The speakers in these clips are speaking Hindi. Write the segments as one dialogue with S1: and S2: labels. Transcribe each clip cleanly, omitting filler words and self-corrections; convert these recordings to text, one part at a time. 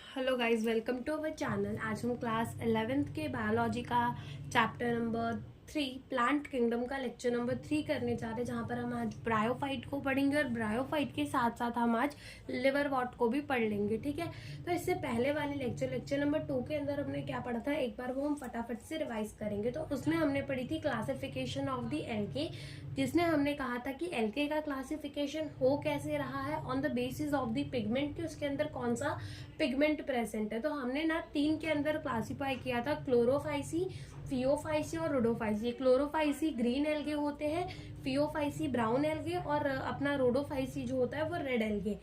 S1: Hello guys, welcome to our channel. आज हम क्लास 11th के बायोलॉजी का चैप्टर नंबर 3 प्लांट किंगडम का लेक्चर नंबर 3 करने जा रहे हैं, जहां पर हम आज ब्रायोफाइट को पढ़ेंगे और ब्रायोफाइट के साथ साथ हम आज लिवर वॉट को भी पढ़ लेंगे। ठीक है, तो इससे पहले वाले लेक्चर नंबर 2 के अंदर हमने क्या पढ़ा था, एक बार वो हम फटाफट से रिवाइज करेंगे। तो उसमें हमने पढ़ी थी क्लासिफिकेशन ऑफ द एल्के, जिसमें हमने कहा था कि एल्के का क्लासिफिकेशन हो कैसे रहा है on the basis of the pigment, कि उसके अंदर कौन सा पिगमेंट प्रेजेंट है। तो हमने ना 3 के अंदर क्लासिफाई किया था, क्लोरोफाइसी, फियोफाइसी और रोडोफाइसी। क्लोरोफाइसी ग्रीन एल्गे होते हैं, फियोफाइसी ब्राउन एल्गे और अपना रोडोफाइसी जो होता है वो रेड एल्गे।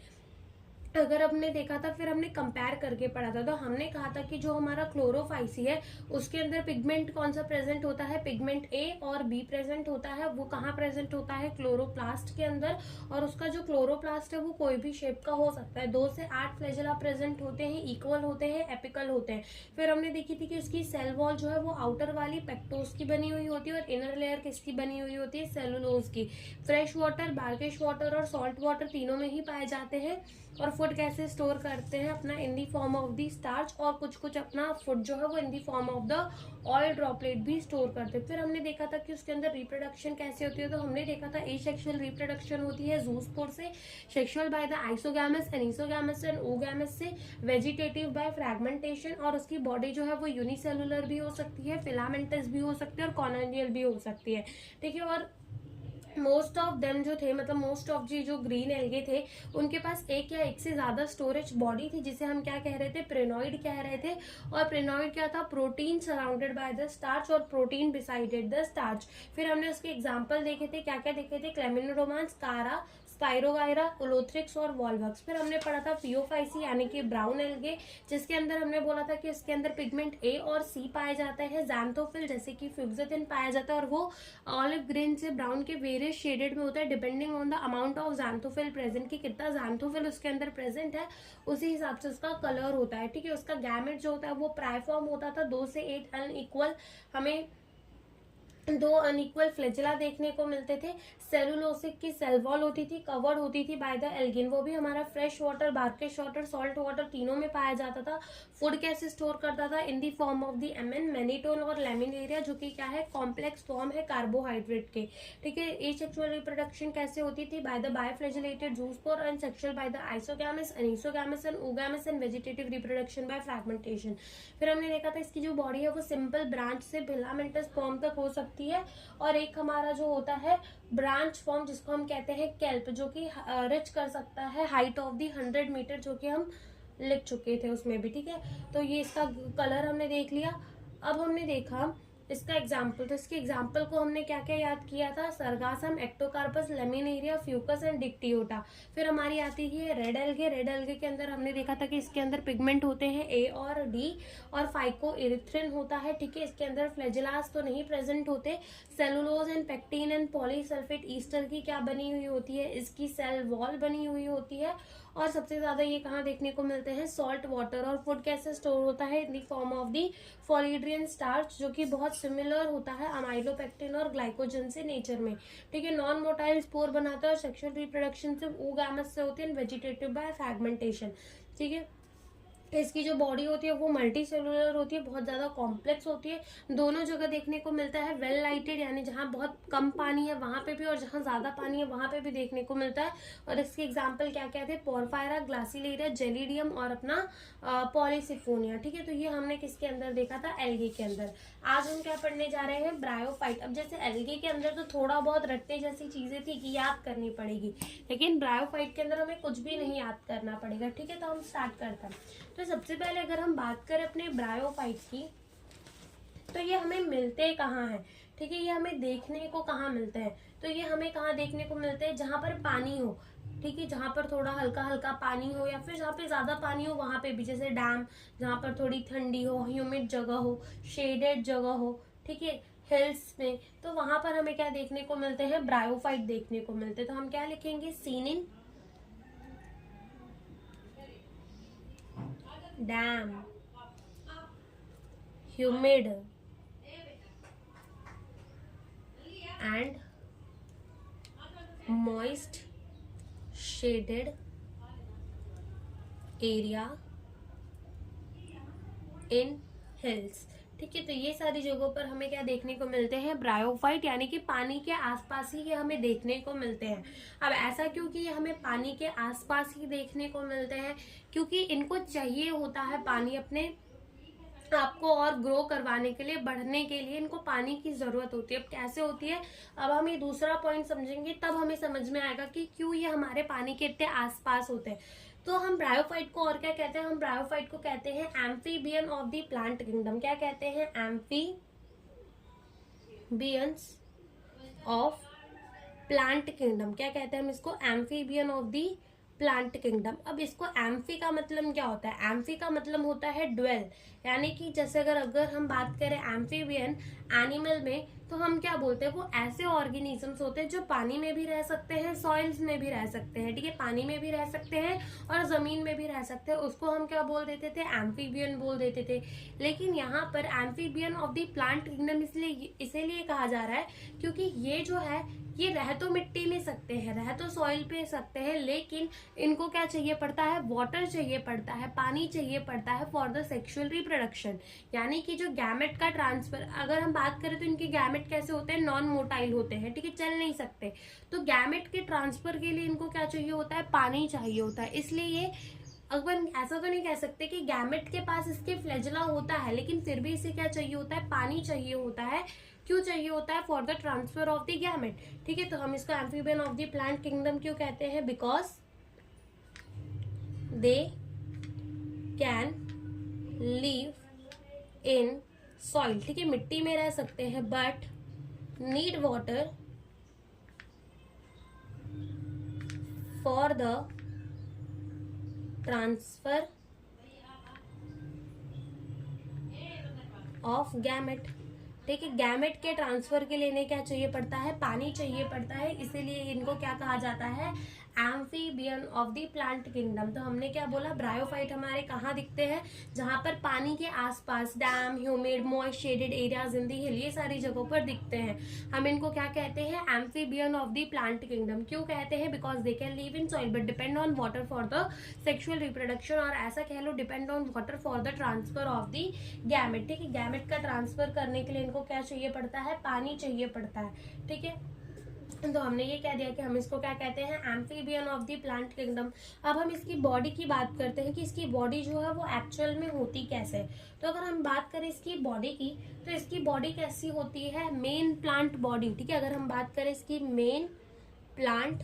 S1: अगर हमने देखा था, फिर हमने कंपेयर करके पढ़ा था, तो हमने कहा था कि जो हमारा क्लोरोफाइसी है उसके अंदर पिगमेंट कौन सा प्रेजेंट होता है, पिगमेंट ए और बी प्रेजेंट होता है। वो कहाँ प्रेजेंट होता है, क्लोरोप्लास्ट के अंदर। और उसका जो क्लोरोप्लास्ट है वो कोई भी शेप का हो सकता है। 2 से 8 फ्लैजेला प्रेजेंट होते हैं, इक्वल होते हैं, एपिकल होते हैं। फिर हमने देखी थी कि उसकी सेल वॉल जो है वो आउटर वाली पेक्टोस की बनी हुई होती है और इनर लेयर किसकी बनी हुई होती है, सेलुलोज की। फ्रेश वाटर, ब्रैकिश वाटर और सॉल्ट वाटर तीनों में ही पाए जाते हैं। और फूड कैसे स्टोर करते हैं अपना, in the form of the starch, और कुछ कुछ अपना फूड जो है वो in the form of the oil droplet भी स्टोर करते हैं। फिर हमने देखा था कि उसके अंदर रिप्रोडक्शन कैसे होती है। तो हमने देखा था एसेक्सुअल रिप्रोडक्शन होती है जूस्पोर से, sexual by the isogamous, anisogamous and oogamous से, वेजिटेटिव बाय फ्रैगमेंटेशन। और उसकी बॉडी जो है वो यूनिसेलुलर भी हो सकती है, फिलामेंटस भी हो सकती है और कॉलोनियल भी हो सकती है। ठीक है, और मोस्ट ऑफ देम जो थे, मतलब मोस्ट ऑफ जी जो ग्रीन एल्गे थे, उनके पास एक या एक से ज्यादा स्टोरेज बॉडी थी, जिसे हम क्या कह रहे थे, प्रेनोइड कह रहे थे। और प्रेनोइड क्या था, protein surrounded by the starch और प्रोटीन बिसाइडेड द स्टार्च। फिर हमने उसके एग्जांपल देखे थे, क्या क्या देखे थे, क्लेमिनोडोमांस, कारा, स्पाइरोगायरा, उलोथ्रिक्स और वॉल्वक्स। फिर हमने पढ़ा था फियोफाइसी यानी कि ब्राउन एल्गे, जिसके अंदर हमने बोला था कि इसके अंदर पिगमेंट ए और सी पाए जाते हैं। ज़ैंथोफिल जैसे कि फ्यूक्सेटिन पाया जाता है, और वो ऑलिव ग्रीन से ब्राउन के वेरियस शेडेड में होता है, depending on the amount of xanthophyll present, कि कितना ज़ैंथोफिल उसके अंदर प्रेजेंट है उसी हिसाब से उसका कलर होता है। ठीक है, उसका गैमेट जो होता है वो प्राइफॉर्म होता था, 2 से 8 अनइक्वल, हमें 2 अनइक्वल फ्लैजेला देखने को मिलते थे। सेलुलोसिक की सेल वॉल होती थी, कवर्ड होती थी बाय द एल्गिन। वो भी हमारा fresh water, brackish water, salt water तीनों में पाया जाता था। फूड कैसे स्टोर करता था, in the form of the M N, mannitol और लेमिनेरिया, जो कि क्या है, कॉम्प्लेक्स फॉर्म है कार्बोहाइड्रेट के। ठीक है, एसेक्सुअल रिप्रोडक्शन कैसे होती थी, by the biflagellated zoospore, and sexual by the isogamous, anisogamous and oogamous, and vegetative reproduction by fragmentation. फिर हमने देखा था इसकी जो बॉडी है वो सिंपल ब्रांच से फिलामेंटस फॉर्म तक हो सकती है। और एक हमारा जो होता है ब्रांच फॉर्म, जिसको हम कहते हैं केल्प, जो कि रिच कर सकता है हाइट ऑफ दी 100 मीटर, जो कि हम लिख चुके थे उसमें भी। ठीक है, तो ये इसका कलर हमने देख लिया। अब हमने देखा इसका एग्जाम्पल, तो इसके एग्जाम्पल को हमने क्या क्या याद किया था, sargassum, Ectocarpus, laminaria, Fucus and Dictyota. फिर हमारी आती है रेड एल्गे। रेड एल्गे के अंदर हमने देखा था कि इसके अंदर पिगमेंट होते हैं ए और डी, और फाइको इरिथ्रिन होता है। ठीक है, इसके अंदर फ्लैजेलास तो नहीं प्रेजेंट होते। Cellulose and pectin and polysulphate Easter की क्या बनी हुई होती है, इसकी सेल वॉल बनी हुई होती है। और सबसे ज्यादा ये कहाँ देखने को मिलते हैं, सॉल्ट वाटर। और फूड कैसे स्टोर होता है, in the form of the floridean starch, जो कि बहुत सिमिलर होता है अमाइलोपेक्टिन और ग्लाइकोजन से नेचर में। ठीक है, नॉन मोटाइल स्पोर बनाता है, और सेक्सुअल रिप्रोडक्शन सिर्फ ओगैमस से होती है, वेजिटेटिव बाय फ्रैगमेंटेशन। ठीक है, इसकी जो बॉडी होती है वो मल्टी सेलुलर होती है, बहुत ज्यादा कॉम्प्लेक्स होती है। दोनों जगह देखने को मिलता है, वेल लाइटेड यानी जहाँ बहुत कम पानी है वहां पे भी, और जहाँ ज्यादा पानी है वहां पे भी देखने को मिलता है। और इसके एग्जाम्पल क्या क्या थे, पोरफायरा, ग्लासिलेरिया, जेलिडियम और अपना पॉलीसिफोनिया। ठीक है, तो ये हमने किसके अंदर देखा था, एल्गे के अंदर। आज हम क्या पढ़ने जा रहे हैं, ब्रायोफाइट। अब जैसे एल्गे के अंदर तो थोड़ा बहुत रट्टे जैसी चीजें थी कि याद करनी पड़ेगी, लेकिन ब्रायोफाइट के अंदर हमें कुछ भी नहीं याद करना पड़ेगा। ठीक है, तो हम स्टार्ट करते हैं। तो सबसे पहले अगर हम बात करें अपने ब्रायोफाइट की, तो ये हमें मिलते कहाँ हैं। ठीक है, ये हमें देखने को कहाँ मिलते हैं, तो ये हमें कहाँ देखने को मिलते हैं, जहां पर पानी हो। ठीक है, जहां पर थोड़ा हल्का हल्का पानी हो, या फिर जहाँ पे ज्यादा पानी हो वहां पे भी, जैसे डैम, जहां पर थोड़ी ठंडी हो, ह्यूमिड जगह हो, शेडेड जगह हो। ठीक है, हिल्स में, तो वहां पर हमें क्या देखने को मिलते हैं, ब्रायोफाइट देखने को मिलते हैं। तो हम क्या लिखेंगे, seen in dam, humid and moist shaded area in hills. ठीक है, तो ये सारी जगहों पर हमें क्या देखने को मिलते हैं, ब्रायोफाइट, यानी कि पानी के आसपास ही ये हमें देखने को मिलते हैं। अब ऐसा क्योंकि ये हमें पानी के आसपास ही देखने को मिलते हैं, क्योंकि इनको चाहिए होता है पानी अपने आपको और ग्रो करवाने के लिए, बढ़ने के लिए इनको पानी की जरूरत होती है। अब कैसे होती है, अब हम ये दूसरा पॉइंट समझेंगे तब हमें समझ में आएगा कि क्यों ये हमारे पानी के इतने आसपास होते हैं। तो हम ब्रायोफाइट को और क्या कहते हैं, हम ब्रायोफाइट को कहते हैं amphibian of the plant kingdom. क्या कहते हैं, एम्फीबियंस ऑफ प्लांट किंगडम। क्या कहते हैं हम इसको, amphibian of the plant kingdom. अब इसको एम्फी का मतलब क्या होता है, एम्फी का मतलब होता है ड्वेल, यानी कि जैसे अगर हम बात करें एम्फीबियन एनिमल में, तो हम क्या बोलते हैं, वो ऐसे ऑर्गेनिजम्स होते हैं जो पानी में भी रह सकते हैं, सॉइल्स में भी रह सकते हैं। ठीक है, पानी में भी रह सकते हैं और जमीन में भी रह सकते हैं, उसको हम क्या बोल देते थे, एम्फीबियन बोल देते थे। लेकिन यहाँ पर amphibian of the plant kingdom इसीलिए कहा जा रहा है क्योंकि ये जो है ये रह तो मिट्टी में सकते हैं, रह तो सॉइल पे सकते हैं, लेकिन इनको क्या चाहिए पड़ता है, वाटर चाहिए पड़ता है, पानी चाहिए पड़ता है फॉर द सेक्सुअल रिप्रोडक्शन। यानी कि जो गैमेट का ट्रांसफर, अगर हम बात करें तो इनके गैमेट कैसे होते हैं, नॉन मोटाइल होते हैं। ठीक है, चल नहीं सकते, तो गैमेट के ट्रांसफर के लिए इनको क्या चाहिए होता है, पानी चाहिए होता है। इसलिए ये अगर ऐसा तो नहीं कह सकते कि गैमेट के पास इसके फ्लैजेला होता है, लेकिन फिर भी इसे क्या चाहिए होता है, पानी चाहिए होता है। क्यों चाहिए होता है, for the transfer of the gamete. ठीक है, तो हम इसको amphibian of the plant kingdom क्यों कहते हैं, because they can live in soil. ठीक है, मिट्टी में रह सकते हैं but need water for the transfer of gamete. ठीक है, गैमेट के ट्रांसफर के लिए इन्हें क्या चाहिए पड़ता है, पानी चाहिए पड़ता है, इसीलिए इनको क्या कहा जाता है, amphibian of the plant kingdom. तो हमने क्या बोला, ब्रायोफाइट हमारे कहाँ दिखते हैं, जहां पर पानी के आसपास damp, humid, moist, shaded areas in the hill, ये सारी जगहों पर दिखते हैं। हम इनको क्या कहते हैं, amphibian of the plant kingdom. क्यों कहते हैं, because they can live in soil but depend on water for the sexual reproduction, और ऐसा कह लो depend on water for the transfer of the gamete. ठीक है, गैमेट का ट्रांसफर करने के लिए इनको क्या चाहिए पड़ता है, पानी चाहिए पड़ता है। ठीक है, तो हमने ये कह दिया कि हम इसको क्या कहते हैं, amphibian of the plant kingdom. अब हम इसकी बॉडी की बात करते हैं कि इसकी बॉडी जो है वो एक्चुअल में होती कैसे। तो अगर हम बात करें इसकी बॉडी की, तो इसकी बॉडी कैसी होती है, मेन प्लांट बॉडी। ठीक है, अगर हम बात करें इसकी मेन प्लांट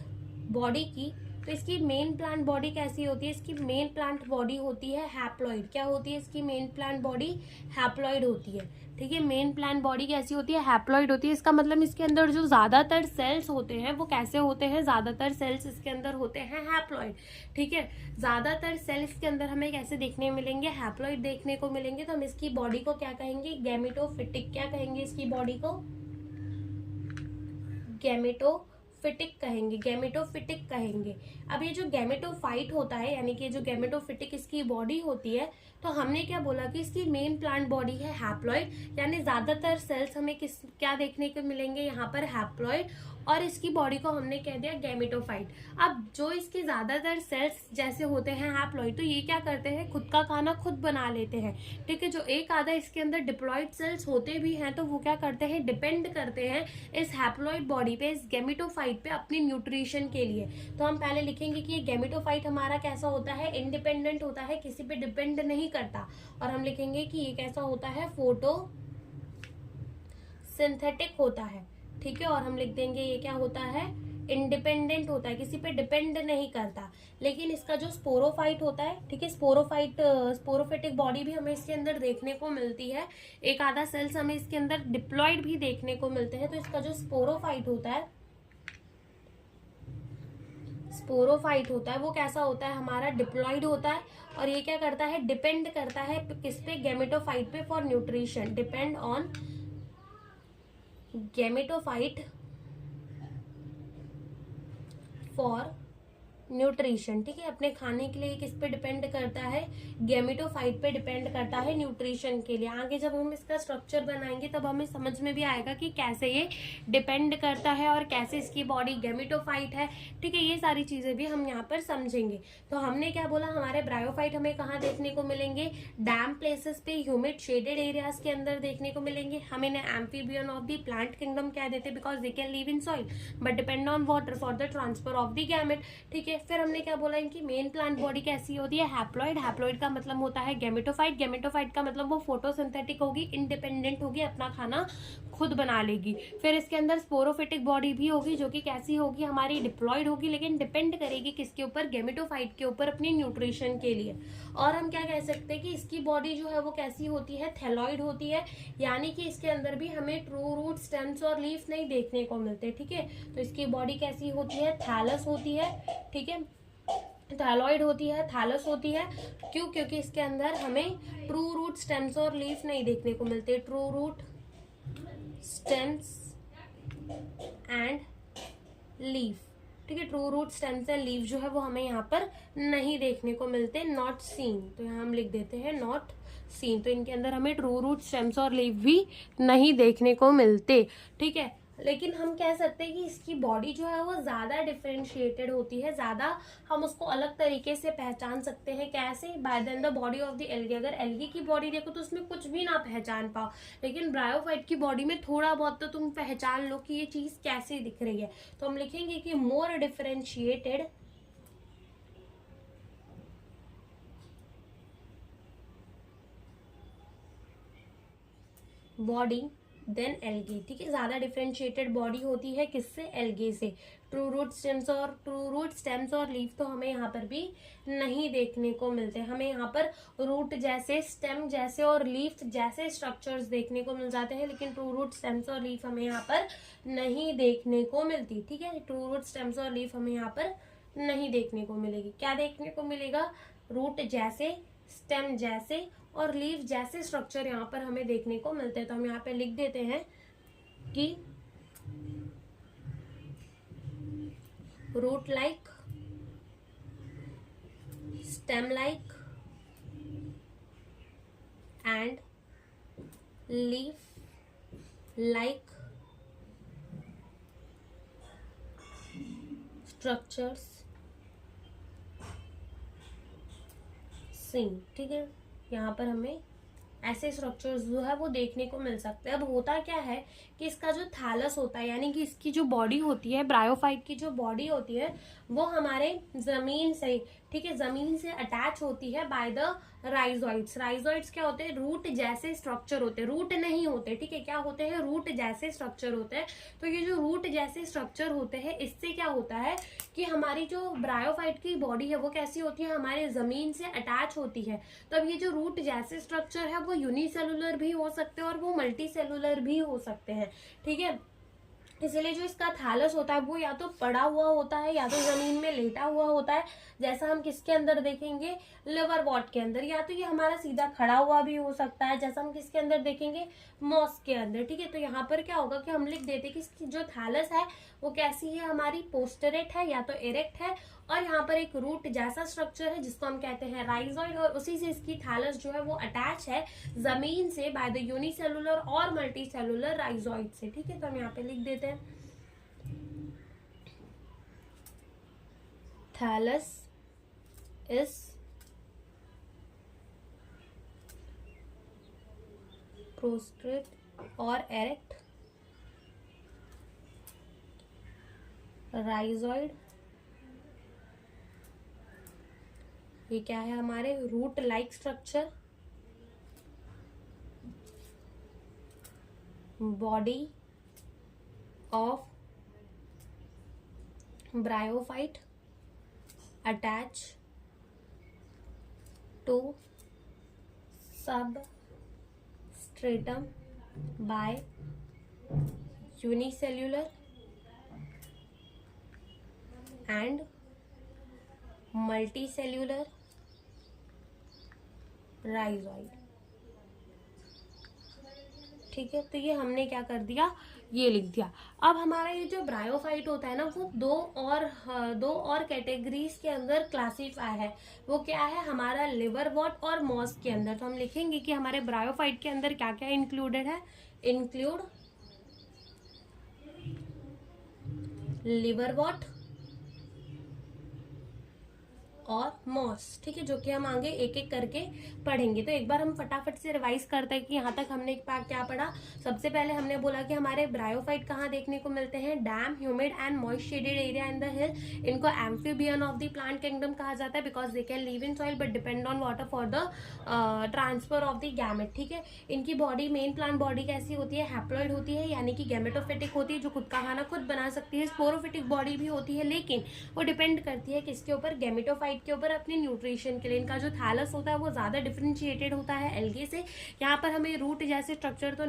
S1: बॉडी की, तो इसकी मेन प्लांट बॉडी कैसी होती है, इसकी मेन प्लांट बॉडी होती है हैप्लॉइड। क्या होती है इसकी मेन प्लांट बॉडी, हैप्लॉइड होती है। ठीक है, मेन प्लांट बॉडी कैसी होती है, हैप्लॉइड होती है। इसका मतलब इसके अंदर जो ज्यादातर सेल्स होते हैं वो कैसे होते हैं, ज्यादातर सेल्स इसके अंदर होते हैं हैप्लॉइड। ठीक है, ज्यादातर सेल्स के अंदर हमें कैसे देखने मिलेंगे, हैप्लॉइड देखने को मिलेंगे। तो हम इसकी बॉडी को क्या कहेंगे, गैमेटोफिटिक। क्या कहेंगे इसकी बॉडी को, गैमेटोफिटिक कहेंगे, गैमेटोफिटिक कहेंगे। अब ये जो गैमेटोफाइट होता है, यानी कि जो गैमेटोफिटिक इसकी बॉडी होती है, तो हमने क्या बोला कि इसकी मेन प्लांट बॉडी है हैप्लॉइड, यानी ज्यादातर सेल्स हमें क्या देखने को मिलेंगे यहाँ पर, हैप्लॉइड, और इसकी बॉडी को हमने कह दिया गैमेटोफाइट। अब जो इसके ज्यादातर सेल्स जैसे होते हैं हैप्लॉइड, तो ये क्या करते हैं, खुद का खाना खुद बना लेते हैं। ठीक है, जो एक आधा इसके अंदर डिप्लॉइड सेल्स होते भी हैं, तो वो क्या करते हैं, डिपेंड करते हैं इस हैप्लॉइड बॉडी पे, इस गैमेटोफाइट पे अपनी न्यूट्रिशन के लिए। तो हम पहले लिखेंगे कि ये गैमेटोफाइट हमारा कैसा होता है, इंडिपेंडेंट होता है, किसी पे डिपेंड नहीं करता। और हम लिखेंगे कि ये कैसा होता है, फोटो सिंथेटिक होता है। ठीक है, और हम लिख देंगे ये क्या होता है, इंडिपेंडेंट होता है, किसी पे डिपेंड नहीं करता। लेकिन इसका जो स्पोरोफाइट होता है, ठीक है, स्पोरोफिटिक बॉडी भी हमें इसके अंदर देखने को मिलती है, एक आधा सेल्स हमें इसके अंदर डिप्लॉइड भी देखने को मिलते हैं। तो इसका जो स्पोरोफाइट होता है वो कैसा होता है, हमारा डिप्लॉइड होता है। और ये क्या करता है, डिपेंड करता है किस पे, गैमेटोफाइट पे for nutrition, depend on gametophyte for nutrition, ठीक है, अपने खाने के लिए किस पे डिपेंड करता है, गैमेटोफाइट पे डिपेंड करता है न्यूट्रिशन के लिए। आगे जब हम इसका स्ट्रक्चर बनाएंगे तब हमें समझ में भी आएगा कि कैसे ये डिपेंड करता है और कैसे इसकी बॉडी गैमेटोफाइट है, ठीक है, ये सारी चीजें भी हम यहाँ पर समझेंगे। तो हमने क्या बोला, हमारे ब्रायोफाइट हमें कहाँ देखने को मिलेंगे, डैम प्लेसेस पे, ह्यूमिड शेडेड एरियाज के अंदर देखने को मिलेंगे। हम इन्हें amphibian of the plant kingdom कह देते हैं because they can live in soil but depend on water for the transfer of the gamete, ठीक है। फिर हमने क्या बोला, इनकी मेन प्लांट बॉडी कैसी होती है, हैप्लॉइड। हैप्लॉइड का मतलब होता है गैमेटोफाइट। गैमेटोफाइट का मतलब वो फोटोसिंथेटिक होगी, इंडिपेंडेंट होगी, अपना खाना खुद बना लेगी। फिर इसके अंदर स्पोरोफिटिक बॉडी भी होगी जो कि कैसी होगी, हमारी डिप्लॉइड होगी, लेकिन डिपेंड करेगी किसके ऊपर, गैमेटोफाइट के ऊपर, अपनी न्यूट्रिशन के लिए। और हम क्या कह सकते हैं कि इसकी बॉडी जो है वो कैसी होती है, थैलॉइड होती है, यानी कि इसके अंदर भी हमें ट्रू रूट, स्टेम्स और लीफ नहीं देखने को मिलते, ठीक है। तो इसकी बॉडी कैसी होती है, थैलस होती है, ठीक है, थैलॉइड होती है, थैलस होती है। क्यों, क्योंकि इसके अंदर हमें ट्रू रूट, स्टेम्स और लीफ नहीं देखने को मिलते। True root, stems and leaf, ठीक है, true root, stems and leaf जो है वो हमें यहाँ पर नहीं देखने को मिलते, नॉट सीन। तो यहाँ हम लिख देते हैं नॉट सीन। तो इनके अंदर हमें ट्रू रूट, स्टेम्स और लीफ भी नहीं देखने को मिलते, ठीक है। लेकिन हम कह सकते हैं कि इसकी बॉडी जो है वो ज्यादा डिफरेंशिएटेड होती है, ज्यादा हम उसको अलग तरीके से पहचान सकते हैं। कैसे, by then the body of the algae. अगर एल्गी की बॉडी देखो तो उसमें कुछ भी ना पहचान पाओ, लेकिन ब्रायोफाइट की बॉडी में थोड़ा बहुत तो तुम पहचान लो कि ये चीज कैसे दिख रही है। तो हम लिखेंगे कि मोर डिफरेंशिएटेड बॉडी देन एल्गी, ठीक है, ज्यादा डिफरेंशिएटेड बॉडी होती है किससे, एल्गी से। ट्रू रूट स्टेम्स और लीफ तो हमें यहाँ पर भी नहीं देखने को मिलते। हमें यहाँ पर रूट जैसे, स्टेम जैसे और लीफ जैसे स्ट्रक्चर्स देखने को मिल जाते हैं, लेकिन ट्रू रूट, स्टेम्स और लीफ हमें यहाँ पर नहीं देखने को मिलती, ठीक है। ट्रू रूट, स्टेम्स और लीफ हमें यहाँ पर नहीं देखने को मिलेगी। क्या देखने को मिलेगा, रूट जैसे, स्टेम जैसे और लीफ जैसे स्ट्रक्चर यहाँ पर हमें देखने को मिलते हैं। तो हम यहाँ पे लिख देते हैं कि root like, stem like and leaf like structures seen, ठीक है। यहाँ पर हमें ऐसे स्ट्रक्चर्स जो है वो देखने को मिल सकते हैं। अब होता क्या है कि इसका जो थैलस होता है, यानी कि इसकी जो बॉडी होती है, ब्रायोफाइट की जो बॉडी होती है वो हमारे जमीन से, ठीक है, जमीन से अटैच होती है बाय द राइजोइड्स। राइजोइड्स क्या होते हैं, रूट जैसे स्ट्रक्चर होते हैं, रूट नहीं होते, ठीक है, क्या होते हैं, रूट जैसे स्ट्रक्चर होते हैं। तो ये जो रूट जैसे स्ट्रक्चर होते हैं, इससे क्या होता है कि हमारी जो ब्रायोफाइट की बॉडी है वो कैसी होती है, हमारे जमीन से अटैच होती है। तो अब ये जो रूट जैसे स्ट्रक्चर है वो यूनिसेलुलर भी हो सकते हैं और वो मल्टी सेलुलर भी हो सकते हैं, ठीक है। इसलिए जो इसका थैलस होता है वो या तो पड़ा हुआ होता है या तो जमीन में लेटा हुआ होता है, जैसा हम किसके अंदर देखेंगे, लिवर वॉट के अंदर, या तो ये हमारा सीधा खड़ा हुआ भी हो सकता है जैसा हम किसके अंदर देखेंगे, मॉस के अंदर, ठीक है। तो यहाँ पर क्या होगा कि हम लिख देते कि इसकी जो थैलस है वो कैसी है, हमारी पोस्टरेट है या तो इरेक्ट है, और यहाँ पर एक रूट जैसा स्ट्रक्चर है जिसको हम कहते हैं राइजोइड, और उसी से इसकी थैलस जो है वो अटैच है जमीन से बाय द यूनिसेलुलर और मल्टी सेलुलर राइजोइड से, ठीक है। तो हम यहाँ पे लिख देते हैं थैलस इज prostrate और erect, राइजोइड ये क्या है, हमारे root like structure, body of bryophyte attach to substratum by unicellular and multicellular rhizoid, ठीक है। तो ये हमने क्या कर दिया, ये लिख दिया। अब हमारा ये जो ब्रायोफाइट होता है ना, वो दो और कैटेगरीज के अंदर क्लासीफाई है। वो क्या है, हमारा लिवरवॉट और मॉस के अंदर। तो हम लिखेंगे कि हमारे ब्रायोफाइट के अंदर क्या क्या इंक्लूडेड है। इंक्लूड लिवरवॉट और मॉस, ठीक है, जो कि हम आगे एक एक करके पढ़ेंगे। तो एक बार हम फटाफट से रिवाइज करते हैं कि यहाँ तक हमने क्या पढ़ा। सबसे पहले हमने बोला कि हमारे ब्रायोफाइट कहाँ देखने को मिलते हैं, damp, humid and moist shaded area in the hill. इनको amphibian of the plant kingdom कहा जाता है because they can live in soil but depend on water for the transfer of the gamete, ठीक है। इनकी बॉडी, मेन प्लांट बॉडी कैसी होती है, हैप्लॉइड होती है, यानी कि गैमेटोफिटिक होती है, जो खुद का खाना खुद बना सकती है। स्पोरोफिटिक बॉडी भी होती है, लेकिन वो डिपेंड करती है किसके ऊपर, गैमेटोफाइट के ऊपर, अपने न्यूट्रिशन के लिए। इनका जो थैलस होता है वो ज्यादा डिफरेंशिएटेड होता है एल्गे से। यहाँ पर हमें रूट जैसे स्ट्रक्चर तो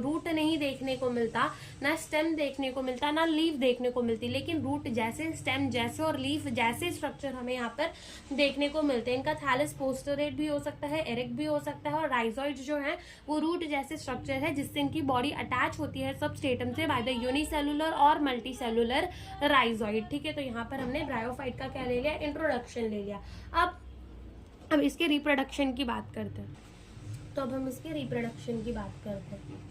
S1: रूट नहीं देखने को मिलता, ना स्टेम देखने को मिलता, ना लीफ देखने को मिलती, लेकिन रूट जैसे, स्टेम जैसे और लीफ जैसे स्ट्रक्चर हमें यहाँ पर देखने को मिलते हैं। इनका थैलस पोस्टरेट भी हो सकता है, एरेक्ट भी हो सकता है, और राइजोइड जो है वो रूट जैसे स्ट्रक्चर है जिससे इनकी बॉडी अटैच होती है सब स्टेटम से बाय द यूनिसेलुलर और मल्टीसेलुलर राइजोइड, ठीक है। तो यहाँ पर हमने ब्रायोफाइट का क्या ले लिया, इंट्रोडक्शन ले लिया। अब इसके रिप्रोडक्शन की बात करते हैं। तो अब हम इसके रिप्रोडक्शन की बात करते हैं।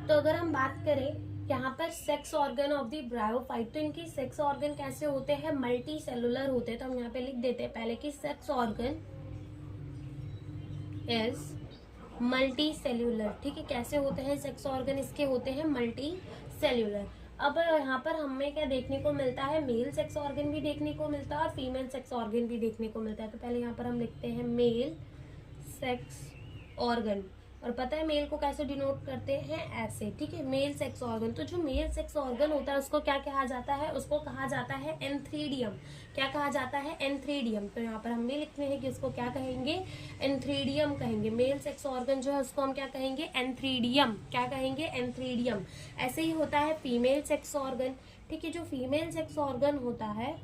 S1: तो अगर हम बात करें यहाँ पर sex organ of the bryophyte, तो इनकी सेक्स ऑर्गन कैसे होते हैं, मल्टी सेलुलर होते हैं। तो हम यहाँ पे लिख देते हैं पहले कि sex organ is multi cellular, ठीक है। कैसे होते हैं सेक्स ऑर्गन, इसके होते हैं मल्टी सेल्यूलर। अब यहाँ पर हमें क्या देखने को मिलता है, मेल सेक्स ऑर्गन भी देखने को मिलता है और फीमेल सेक्स ऑर्गन भी देखने को मिलता है। तो पहले यहाँ पर हम लिखते हैं मेल सेक्स ऑर्गन, और पता है मेल को कैसे डिनोट करते हैं, ऐसे, ठीक है, मेल सेक्स ऑर्गन। तो जो मेल सेक्स ऑर्गन होता है उसको क्या कहा जाता है, उसको कहा जाता है एंथ्रीडियम। क्या कहा जाता है, एंथ्रीडियम। तो यहाँ पर हम भी लिखते हैं कि उसको क्या कहेंगे, एंथ्रीडियम कहेंगे। मेल सेक्स ऑर्गन जो है उसको हम क्या कहेंगे, एंथ्रीडियम। क्या कहेंगे, एंथ्रीडियम। ऐसे ही होता है फीमेल सेक्स ऑर्गन, ठीक है। जो फीमेल सेक्स ऑर्गन होता है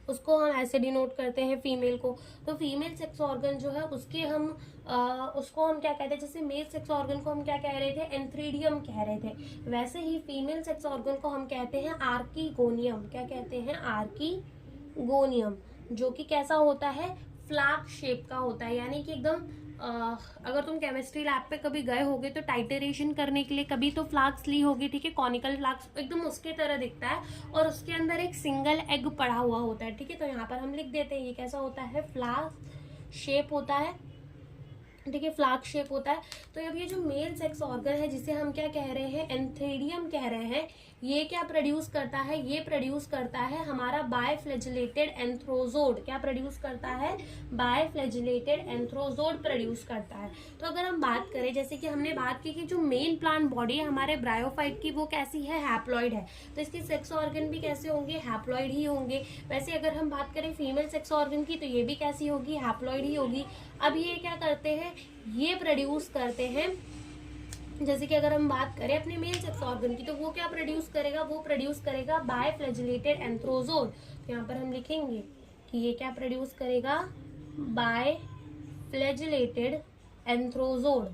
S1: उसको हम ऐसे डिनोट करते हैं फीमेल को। तो फीमेल सेक्स ऑर्गन जो है उसको हम क्या कहते हैं, जैसे मेल सेक्स ऑर्गन को हम क्या कह रहे थे, एंथ्रीडियम कह रहे थे, वैसे ही फीमेल सेक्स ऑर्गन को हम कहते हैं आर्कीगोनियम। क्या कहते हैं, आर्कीगोनियम, जो कि कैसा होता है, फ्लैग शेप का होता है। यानी कि एकदम अगर तुम केमिस्ट्री लैब पे कभी गए होगे तो टाइटरेशन करने के लिए कभी तो फ्लास्क ली होगी, ठीक है, कॉनिकल फ्लास्क एकदम उसके तरह दिखता है और उसके अंदर एक सिंगल एग पड़ा हुआ होता है, ठीक है। तो यहाँ पर हम लिख देते हैं ये कैसा होता है, फ्लास्क शेप होता है, ठीक है, फ्लास्क शेप होता है। तो अब ये जो मेल सेक्स ऑर्गन है जिसे हम क्या कह रहे हैं, एंथ्रीडियम कह रहे हैं, ये क्या प्रोड्यूस करता है, ये प्रोड्यूस करता है हमारा बायफ्लैजिलेटेड एंथ्रोजोड। क्या प्रोड्यूस करता है, बायफ्लैजिलेटेड एंथ्रोजोड प्रोड्यूस करता है। तो अगर हम बात करें, जैसे कि हमने बात की कि जो मेन प्लांट बॉडी है हमारे ब्रायोफाइट की वो कैसी है, हैप्लॉइड है, तो इसके सेक्स ऑर्गन भी कैसे होंगे, हैप्लॉइड ही होंगे। वैसे अगर हम बात करें फीमेल सेक्स ऑर्गन की तो ये भी कैसी होगी, हैप्लॉइड ही होगी। अब ये क्या करते हैं, ये प्रोड्यूस करते हैं, जैसे कि अगर हम बात करें अपने मेल सेक्स ऑर्गन की तो वो क्या प्रोड्यूस करेगा, वो प्रोड्यूस करेगा बायफ्लैजिलेटेड एंथ्रोजोड। तो यहाँ पर हम लिखेंगे कि ये क्या प्रोड्यूस करेगा, बायफ्लैजिलेटेड एंथ्रोजोड,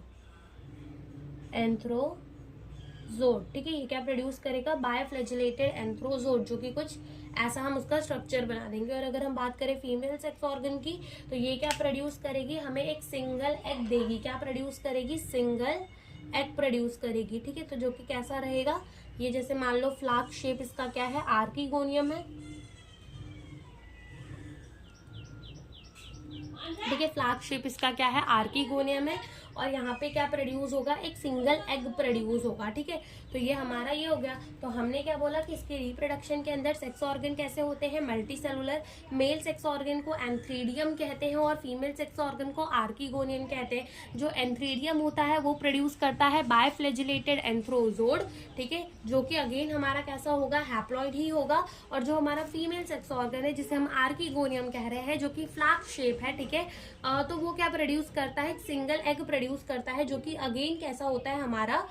S1: ठीक है। ये क्या प्रोड्यूस करेगा, बायफ्लैजिलेटेड एंथ्रोजोड, जो कि कुछ ऐसा हम उसका स्ट्रक्चर बना देंगे। और अगर हम बात करें फीमेल सेक्स ऑर्गन की तो ये क्या प्रोड्यूस करेगी, हमें एक सिंगल एग देगी। क्या प्रोड्यूस करेगी, सिंगल एग प्रोड्यूस करेगी, ठीक है। तो जो कि कैसा रहेगा, ये जैसे मान लो फ्लास्क शेप इसका क्या है, आर्कीगोनियम है, ठीक है, फ्लास्क शेप इसका क्या है, आर्कीगोनियम है। और यहाँ पे क्या प्रोड्यूस होगा, एक सिंगल एग प्रोड्यूस होगा, ठीक है। तो ये हमारा ये हो गया। तो हमने क्या बोला कि इसके रिप्रोडक्शन के अंदर सेक्स ऑर्गन कैसे होते हैं, multi cellular. Male sex organ को एंथ्रीडियम कहते हैं और फीमेल सेक्स ऑर्गन को आर्कीगोनियम कहते हैं। जो एंथ्रीडियम होता है वो प्रोड्यूस करता है बायफ्लैजिलेटेड एंथ्रोजोड, ठीक है, जो कि अगेन हमारा कैसा होगा, हैप्लॉइड ही होगा। और जो हमारा फीमेल सेक्स ऑर्गन है जिसे हम आर्कीगोनियम कह रहे हैं, जो कि फ्लैग शेप है, ठीक है, ठीक है। तो वो क्या प्रोड्यूस करता है, सिंगल एग प्रोड्यूस करता है, जो कि अगेन कैसा होता है हमारा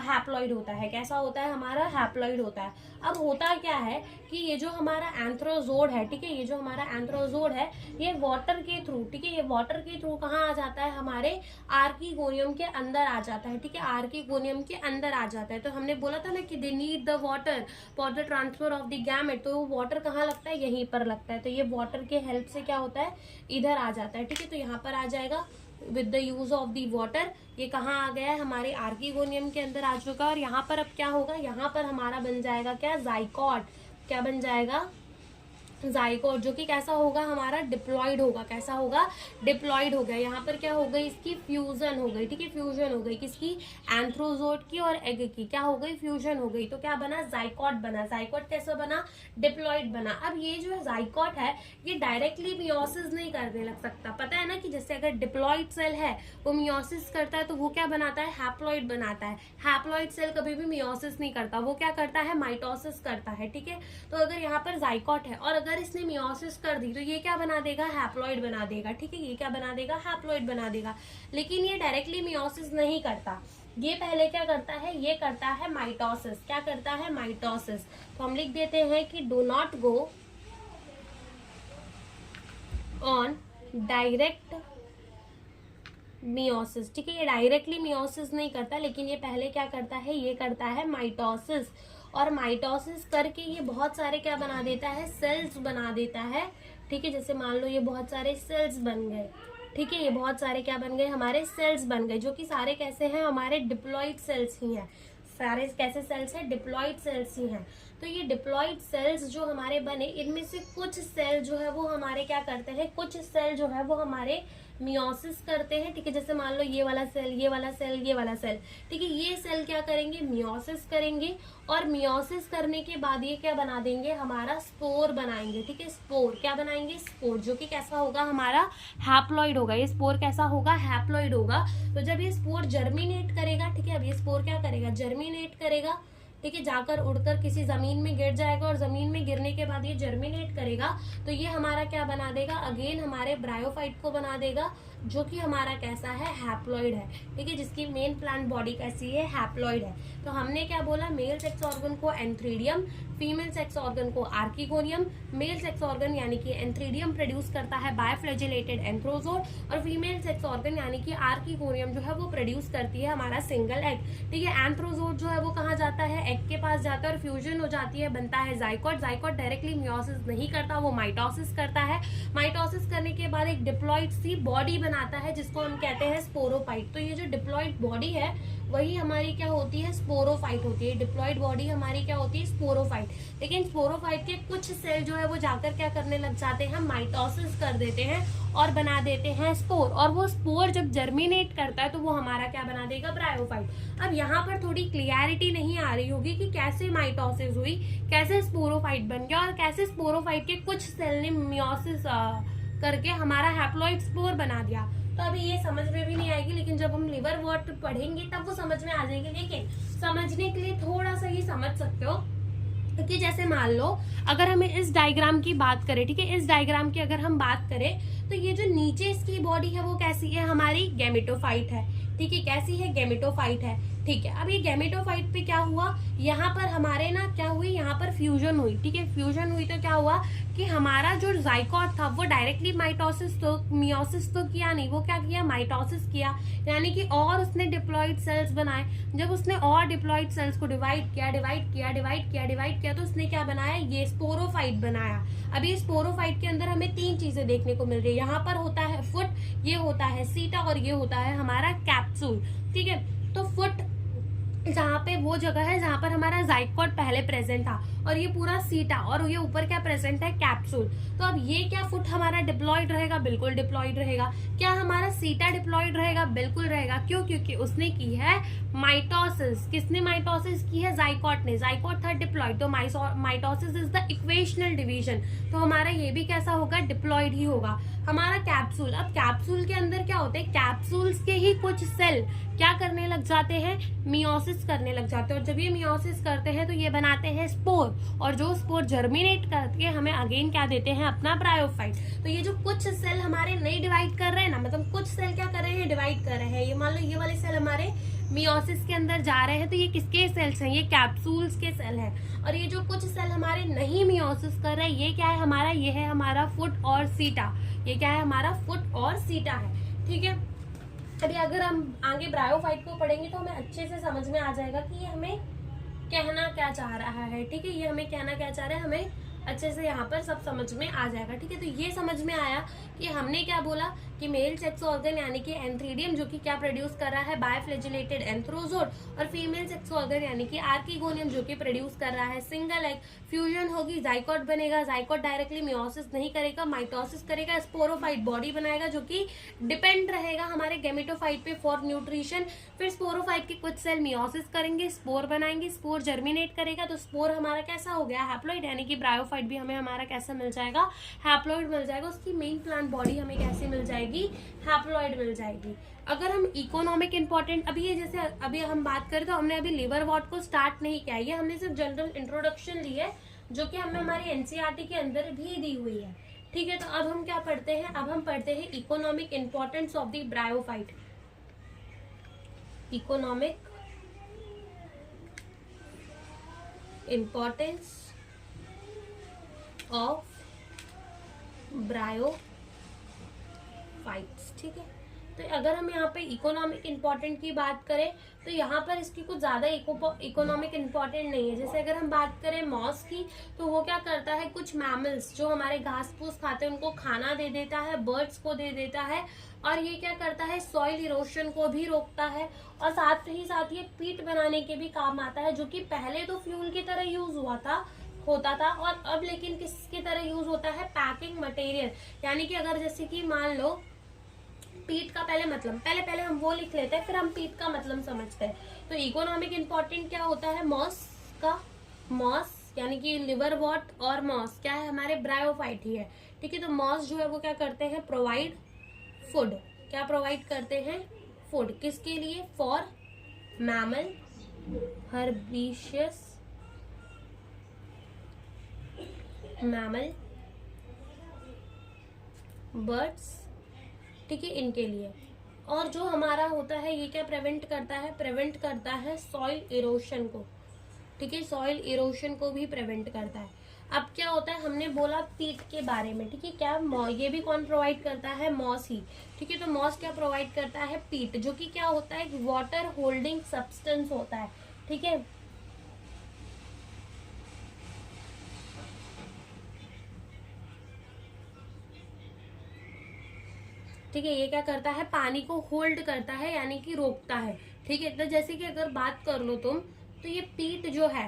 S1: हैप्लॉइड होता है। कैसा होता है हमारा हैप्लॉइड होता है। अब होता क्या है कि ये जो हमारा एंथ्रोजोड है, ठीक है, ये जो हमारा एंथ्रोजोड है ये वाटर के थ्रू, ठीक है, ये वाटर के थ्रू कहाँ आ जाता है, हमारे आर्कीगोनियम के अंदर आ जाता है, ठीक है, आर्कीगोनियम के अंदर आ जाता है। तो हमने बोला था ना कि they need the water for the transfer of the gamete, तो वो वाटर कहाँ लगता है, यहीं पर लगता है। तो ये वाटर के हेल्प से क्या होता है, इधर आ जाता है, ठीक है। तो यहाँ पर आ जाएगा with the use of the water, ये कहाँ आ गया है, हमारे आर्कीगोनियम के अंदर आ चुका है। और यहाँ पर अब क्या होगा, यहाँ पर हमारा बन जाएगा क्या, जाइकोट। क्या बन जाएगा, जाइकोट, जो कि कैसा होगा हमारा, डिप्लॉइड होगा। कैसा होगा, डिप्लॉइड हो गया। यहाँ पर क्या हो गई, इसकी फ्यूजन हो गई, ठीक है, फ्यूजन हो गई किसकी, एंथ्रोजोड की और एग की। क्या हो गई, फ्यूजन हो गई। तो क्या बना, जाइकोट बना। जाइकोट कैसा बना, डिप्लॉइड बना। अब ये जो जाइकोट है ये डायरेक्टली मियोसिस नहीं करने लग सकता। पता है ना कि जैसे अगर डिप्लॉइड सेल है वो मियोसिस करता है तो वो क्या बनाता है, हैप्लॉइड बनाता है। हैप्लॉइड सेल कभी भी मियोसिस नहीं करता, वो क्या करता है, माइटोसिस करता है, ठीक है। तो अगर यहाँ पर जाइकोट है और अगर इसने मियोसिस कर दी तो ये क्या बना देगा, हैप्लॉइड बना देगा, ठीक है, ये क्या बना देगा, हैप्लॉइड बना देगा। लेकिन ये डायरेक्टली मियोसिस नहीं करता, ये पहले क्या करता है, ये करता है माइटोसिस। क्या करता है, माइटोसिस। तो हम लिख देते हैं कि do not go on direct meiosis, ठीक है, ये डायरेक्टली मियोसिस नहीं करता, लेकिन ये पहले क्या करता है, ये करता है माइटोसिस। और माइटोसिस करके ये बहुत सारे क्या बना देता है, सेल्स बना देता है, ठीक है। जैसे मान लो ये बहुत सारे सेल्स बन गए, ठीक है, ये बहुत सारे क्या बन गए, हमारे सेल्स बन गए, जो कि सारे कैसे हैं, हमारे डिप्लॉइड सेल्स ही हैं। सारे कैसे सेल्स हैं, डिप्लॉइड सेल्स ही हैं। तो ये डिप्लॉइड सेल्स जो हमारे बने, इनमें से कुछ सेल जो है वो हमारे क्या करते हैं, कुछ सेल जो है वो हमारे मियोसिस करते हैं, ठीक है। जैसे मान लो ये वाला सेल, ये वाला सेल, ये वाला सेल, ठीक है, ये सेल क्या करेंगे, मियोसिस करेंगे। और मियोसिस करने के बाद ये क्या बना देंगे, हमारा स्पोर बनाएंगे, ठीक है। स्पोर क्या बनाएंगे, स्पोर, जो कि कैसा होगा, हमारा हैप्लॉइड होगा। ये स्पोर कैसा होगा, हैप्लॉइड होगा। तो जब ये स्पोर जर्मिनेट करेगा, ठीक है, अब ये स्पोर क्या करेगा, जर्मिनेट करेगा, ठीक है, जाकर उड़कर किसी जमीन में गिर जाएगा और जमीन में गिरने के बाद ये जर्मिनेट करेगा। तो ये हमारा क्या बना देगा, अगेन हमारे ब्रायोफाइट को बना देगा, जो कि हमारा कैसा है, हैप्लॉइड है, ठीक है, जिसकी मेन प्लांट बॉडी कैसी है, हैप्लॉइड है। तो हमने क्या बोला, मेल सेक्स ऑर्गन को एंथ्रीडियम, फीमेल सेक्स ऑर्गन को आर्कीगोनियम। मेल सेक्स ऑर्गन यानी कि एंथ्रीडियम प्रोड्यूस करता है बायफ्लैजिलेटेड एंथ्रोजोड, और फीमेल सेक्स ऑर्गन यानी कि आर्कीगोनियम जो है वो प्रोड्यूस करती है हमारा सिंगल एग, ठीक है। एंथ्रोजोड जो है वो कहाँ जाता है, एग के पास जाता है और फ्यूजन हो जाती है, बनता है जाइकोट। जाइकोट डायरेक्टली मियोसिस नहीं करता, वो माइटोसिस करता है। माइटोसिस करने के बाद एक डिप्लॉइड सी बॉडी बनाता है जिसको हम कहते हैं स्पोरोफाइट। तो ये जो डिप्लॉइड बॉडी है वही हमारी क्या होती है, स्पोरोफाइट होती है। डिप्लॉइड बॉडी हमारी क्या होती है, स्पोरोफाइट। लेकिन स्पोरोफाइट के कुछ सेल जो है वो जाकर क्या करने लग जाते हैं, माइटोसिस कर देते हैं और बना देते हैं स्पोर। और वो स्पोर जब जर्मिनेट करता है तो वो हमारा क्या बना देगा, ब्रायोफाइट। अब यहाँ पर थोड़ी क्लियरिटी नहीं आ रही होगी कि कैसे माइटोसिस हुई, कैसे स्पोरोफाइट बन गया और कैसे स्पोरोफाइट के कुछ सेल ने मियोसिस करके हमारा हैप्लॉइड स्पोर बना दिया। तो अभी ये समझ में भी नहीं आएगी, लेकिन जब हम लिवर वर्ट पढ़ेंगे तब वो समझ में आ जाएंगे। लेकिन समझने के लिए थोड़ा सा ये समझ सकते हो कि जैसे मान लो अगर हमें इस डायग्राम की बात करें, ठीक है, इस डायग्राम की अगर हम बात करें तो ये जो नीचे इसकी बॉडी है वो कैसी है, हमारी गैमेटोफाइट है, ठीक है, कैसी है, गैमेटोफाइट है, ठीक है। अब ये गैमेटोफाइट पे क्या हुआ, यहाँ पर हमारे ना क्या हुई, यहाँ पर फ्यूजन हुई, ठीक है, फ्यूजन हुई तो क्या हुआ कि हमारा जो जाइकोट था वो डायरेक्टली माइटोसिस तो मियोसिस तो किया नहीं, वो क्या किया, माइटोसिस किया, यानी कि और उसने डिप्लॉइड सेल्स बनाए। जब उसने और डिप्लॉइड सेल्स को डिवाइड किया, डिवाइड किया, डिवाइड किया, डिवाइड किया, तो उसने क्या बनाया, ये स्पोरोफाइट बनाया। अब ये स्पोरोफाइट के अंदर हमें तीन चीजें देखने को मिल रही है। यहाँ पर होता है फुट, ये होता है सीटा और ये होता है हमारा कैप्सूल, ठीक है। तो फुट जहाँ पे वो जगह है जहाँ पर हमारा जाइकोट पहले प्रेजेंट था, और ये पूरा सीटा, और ये ऊपर क्या प्रेजेंट है, कैप्सूल। तो अब ये क्या फुट हमारा डिप्लॉइड रहेगा, बिल्कुल डिप्लॉइड रहेगा। क्या हमारा सीटा डिप्लॉइड रहेगा, बिल्कुल रहेगा। क्यों, क्योंकि उसने की है माइटोसिस। किसने माइटोसिस की है, जाइकोट ने। जाइकोट था डिप्लॉइड, तो mitosis is the equational division, तो हमारा ये भी कैसा होगा, डिप्लॉइड ही होगा। हमारा कैप्सूल। अब कैप्सूल के अंदर क्या होते हैं, कैप्सूल्स के ही कुछ सेल क्या करने लग जाते हैं, मियोसिस करने लग जाते हैं। और जब ये मियोसिस करते हैं तो ये बनाते हैं स्पोर, और जो स्पोर जर्मिनेट करके हमें अगेन क्या देते हैं, अपना ब्रायोफाइट। तो ये जो कुछ सेल हमारे नहीं डिवाइड कर रहे हैं ना, मतलब कुछ सेल क्या कर रहे हैं, डिवाइड कर रहे हैं। ये मान लो ये वाले सेल हमारे मियोसिस के अंदर जा रहे हैं, तो ये किसके सेल्स हैं, ये कैप्सूल्स के सेल हैं। और ये जो कुछ सेल हमारे नहीं मियोसिस कर रहे हैं, ये क्या है हमारा, ये है हमारा फुट और सीटा। ये क्या है हमारा, फुट और सीटा है। ठीक है, अभी अगर हम आगे ब्रायोफाइट को पढ़ेंगे तो हमें अच्छे से समझ में आ जाएगा कि ये हमें कहना क्या चाह रहा है। ठीक है, ये हमें कहना क्या चाह रहा है, हमें अच्छे से यहाँ पर सब समझ में आ जाएगा। ठीक है, तो ये समझ में आया कि हमने क्या बोला कि मेल सेक्स ऑर्गन यानी कि एंथ्रीडियम जो कि क्या प्रोड्यूस कर रहा है, बायफ्लेजिलेटेड एंथ्रोजोड, और फीमेल सेक्स ऑर्गन यानी कि आर्किगोनियम जो कि प्रोड्यूस कर रहा है सिंगल एग। फ्यूजन होगी, जाइकोट बनेगा, जाइकोट डायरेक्टली मियोसिस नहीं करेगा, माइटोसिस करेगा, स्पोरोफाइट बॉडी बनाएगा जो कि डिपेंड रहेगा हमारे गेमेटोफाइट पे फॉर न्यूट्रिशन। फिर स्पोरोफाइट के कुछ सेल मियोसिस करेंगे, स्पोर बनाएंगे, स्पोर जर्मिनेट करेगा, तो स्पोर हमारा कैसा हो गया, हैप्लॉइड, यानी कि ब्रायोफाइट भी हमें हमारा कैसा मिल जाएगा, हैप्लॉइड मिल जाएगा। उसकी मेन प्लांट बॉडी हमें कैसी मिल जाएगी, हैप्लॉइड मिल जाएगी। अगर हम इकोनॉमिक इंपॉर्टेंट, अभी ये जैसे अभी हम बात करें तो हमने अभी लिवर वॉट को स्टार्ट नहीं किया, ये हमने सिर्फ जनरल इंट्रोडक्शन ली है जो कि हमें हमारी एनसीईआरटी के अंदर भी दी हुई है। ठीक है, तो अब हम क्या पढ़ते हैं, अब हम पढ़ते हैं economic importance of the bryophyte. Economic importance of bryophytes. ठीक है, तो अगर हम यहाँ पे इकोनॉमिक इंपॉर्टेंट की बात करें तो यहाँ पर इसकी कुछ ज्यादा इकोनॉमिक इंपॉर्टेंट नहीं है। जैसे अगर हम बात करें मॉस की, तो वो क्या करता है, कुछ मैमल्स जो हमारे घास फूस खाते हैं उनको खाना दे देता है, बर्ड्स को दे देता है, और ये क्या करता है, सॉइल इरोशन को भी रोकता है, और साथ ही साथ ये पीट बनाने के भी काम आता है, जो कि पहले तो फ्यूल की तरह यूज होता था, और अब लेकिन किसकी तरह यूज होता है, पैकिंग मटेरियल। यानी कि अगर जैसे कि मान लो पीट का पहले मतलब, पहले हम वो लिख लेते हैं, फिर हम पीट का मतलब समझते हैं। तो इकोनॉमिक इंपॉर्टेंट क्या होता है मॉस का, मॉस यानी कि लिवर वॉट और मॉस क्या है, हमारे ब्रायोफाइट ही है। ठीक है, तो मॉस जो है वो क्या करते हैं, प्रोवाइड फूड। क्या प्रोवाइड करते हैं, फूड। किसके लिए, फॉर मैमल, हर्बिशियस मैमल, बर्ड्स। ठीक है, इनके लिए। और जो हमारा होता है ये क्या प्रिवेंट करता है, प्रिवेंट करता है सॉइल इरोशन को। ठीक है, सॉइल इरोशन को भी प्रिवेंट करता है। अब क्या होता है, हमने बोला पीट के बारे में। ठीक है, क्या ये भी कौन प्रोवाइड करता है, मॉस ही। ठीक है, तो मॉस क्या प्रोवाइड करता है, पीट, जो कि क्या होता है, वाटर होल्डिंग सब्सटेंस होता है। ठीक है, ठीक है, ये क्या करता है, पानी को होल्ड करता है यानी कि रोकता है। ठीक है, तो जैसे कि अगर बात कर लो तुम, तो ये पीट जो है,